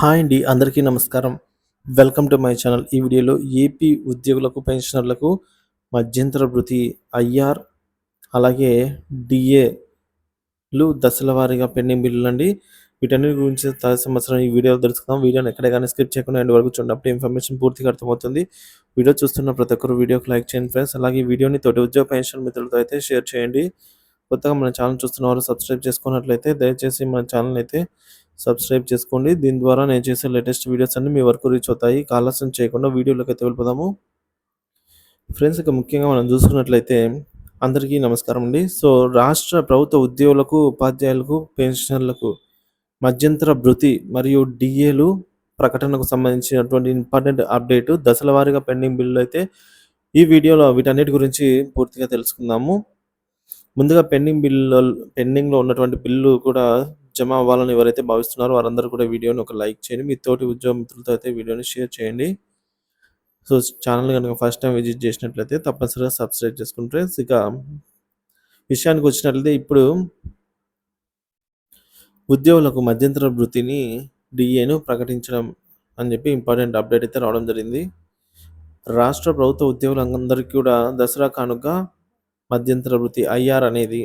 Hi అండి. అందరికీ నమస్కారం. Welcome to my channel. ఈ వీడియోలో ఏపీ ఉద్యోగులకు, పెన్షనర్లకు మధ్యంతర భృతి, ఐఆర్ అలాగే డీఏలు దశల వారీగా పెండింగ్ బిల్లులండి. వీటన్నిటి గురించి తాజా సమాచారం ఈ వీడియోలో తెలుసుకుందాం. వీడియోని ఎక్కడ గాని స్కిప్ చేయకుండా ఎండ్ వరకు చూడండి. అప్పుడు ఇన్ఫర్మేషన్ పూర్తిగా అర్థమవుతుంది. వీడియో చూస్తున్న ప్రతి ఒక్కరు వీడియోకి లైక్ చేయండి ఫ్రెండ్స్. అలాగే ఈ వీడియోని తోటి ఉద్యోగ పెన్షన్ మిత్రులతో అయితే షేర్ చేయండి. కొత్తగా మన ఛానల్ చూస్తున్న వారు సబ్స్క్రైబ్ చేసుకున్నట్లయితే దయచేసి మన ఛానల్ అయితే సబ్స్క్రైబ్ చేసుకోండి. దీని ద్వారా నేను చేసే లేటెస్ట్ వీడియోస్ అన్ని మీ వరకు రీచ్ అవుతాయి. ఆలస్యం చేయకుండా వీడియోలోకి అయితే వెళ్ళిపోదాము. ఫ్రెండ్స్, ఇక ముఖ్యంగా మనం చూసుకున్నట్లయితే అందరికీ నమస్కారం అండి. సో రాష్ట్ర ప్రభుత్వ ఉద్యోగులకు, ఉపాధ్యాయులకు, పెన్షనర్లకు మధ్యంతర భృతి మరియు డిఏలు ప్రకటనకు సంబంధించినటువంటి ఇంపార్టెంట్ అప్డేట్, దశల వారీగా పెండింగ్ బిల్లులు అయితే ఈ వీడియోలో వీటన్నిటి గురించి పూర్తిగా తెలుసుకుందాము. ముందుగా పెండింగ్‌లో ఉన్నటువంటి బిల్లు కూడా జమ అవ్వాలని ఎవరైతే భావిస్తున్నారో వారందరూ కూడా వీడియోని ఒక లైక్ చేయండి. మీ తోటి ఉద్యోగ మిత్రులతో అయితే వీడియోని షేర్ చేయండి. సో ఛానల్ గనుక ఫస్ట్ టైం విజిట్ చేసినట్లయితే తప్పనిసరిగా సబ్స్క్రైబ్ చేసుకోండి ఫ్రెండ్స్. ఇక విషయానికి వచ్చినట్లయితే ఇప్పుడు ఉద్యోగులకు మధ్యంతర భృతిని, డీఏను ప్రకటించడం అని చెప్పి ఇంపార్టెంట్ అప్డేట్ అయితే రావడం జరిగింది. రాష్ట్ర ప్రభుత్వ ఉద్యోగులందరికీ కూడా దసరా కానుక మధ్యంతర భృతి ఐఆర్ అనేది,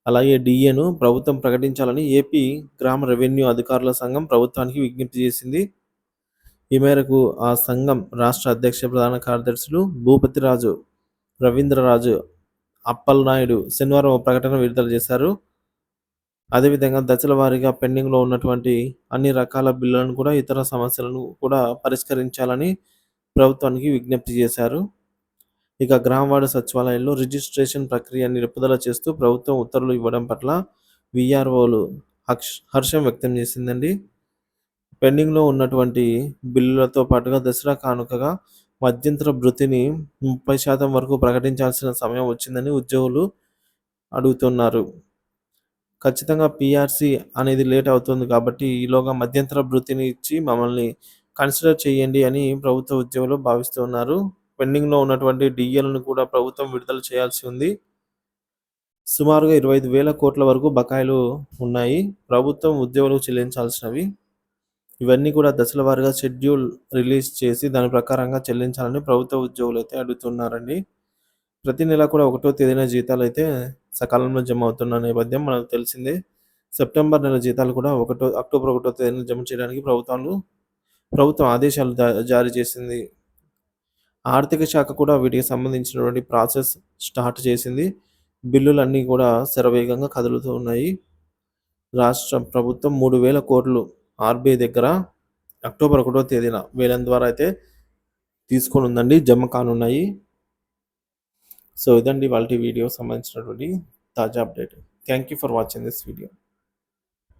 అలాగే డీఏను ప్రభుత్వం ప్రకటించాలని ఏపీ గ్రామ రెవెన్యూ అధికారుల సంఘం ప్రభుత్వానికి విజ్ఞప్తి చేసింది. ఈ మేరకు ఆ సంఘం రాష్ట్ర అధ్యక్ష ప్రధాన కార్యదర్శులు భూపతిరాజు, రవీంద్రరాజు, అప్పలనాయుడు శనివారం ఓ ప్రకటన విడుదల చేశారు. అదేవిధంగా దశల వారీగా పెండింగ్‌లో ఉన్నటువంటి అన్ని రకాల బిల్లులను కూడా, ఇతర సమస్యలను కూడా పరిష్కరించాలని ప్రభుత్వానికి విజ్ఞప్తి చేశారు. ఇక గ్రామవార్డు సచివాలయాల్లో రిజిస్ట్రేషన్ ప్రక్రియ నిలుపుదల చేస్తూ ప్రభుత్వం ఉత్తర్వులు ఇవ్వడం పట్ల వీఆర్ఓలు హర్షం వ్యక్తం చేసిందండి. పెండింగ్‌లో ఉన్నటువంటి బిల్లులతో పాటుగా దసరా కానుకగా మధ్యంతర భృతిని 30% వరకు ప్రకటించాల్సిన సమయం వచ్చిందని ఉద్యోగులు అడుగుతున్నారు. ఖచ్చితంగా పీఆర్సీ అనేది లేట్ అవుతుంది కాబట్టి ఈలోగా మధ్యంతర భృతిని ఇచ్చి మమ్మల్ని కన్సిడర్ చేయండి అని ప్రభుత్వ ఉద్యోగులు భావిస్తున్నారు. పెండింగ్‌లో ఉన్నటువంటి డీఏలను కూడా ప్రభుత్వం విడుదల చేయాల్సి ఉంది. సుమారుగా 25,000 కోట్ల వరకు బకాయిలు ఉన్నాయి ప్రభుత్వం ఉద్యోగులకు చెల్లించాల్సినవి. ఇవన్నీ కూడా దశల వారీగా షెడ్యూల్ రిలీజ్ చేసి దాని ప్రకారంగా చెల్లించాలని ప్రభుత్వ ఉద్యోగులైతే అడుగుతున్నారండి. ప్రతి నెల కూడా 1వ తేదీన జీతాలైతే సకాలంలో జమ అవుతున్న నేపథ్యం మనకు తెలిసిందే. సెప్టెంబర్ నెల జీతాలు కూడా అక్టోబర్ 1వ తేదీన జమ చేయడానికి ప్రభుత్వం ఆదేశాలు జారీ చేసింది. ఆర్థిక శాఖ కూడా వీటికి సంబంధించినటువంటి ప్రాసెస్ స్టార్ట్ చేసింది. బిల్లులన్నీ కూడా శరవేగంగా కదులుతూ ఉన్నాయి. రాష్ట్ర ప్రభుత్వం 3,000 కోట్లు ఆర్‌బీఐ దగ్గర అక్టోబర్ 1వ తేదీన వేలం ద్వారా అయితే తీసుకోనుందండి, జమ కానున్నాయి. సో ఇదండి ఇవాల్టి వీడియో సంబంధించినటువంటి తాజా update. Thank you for watching this video.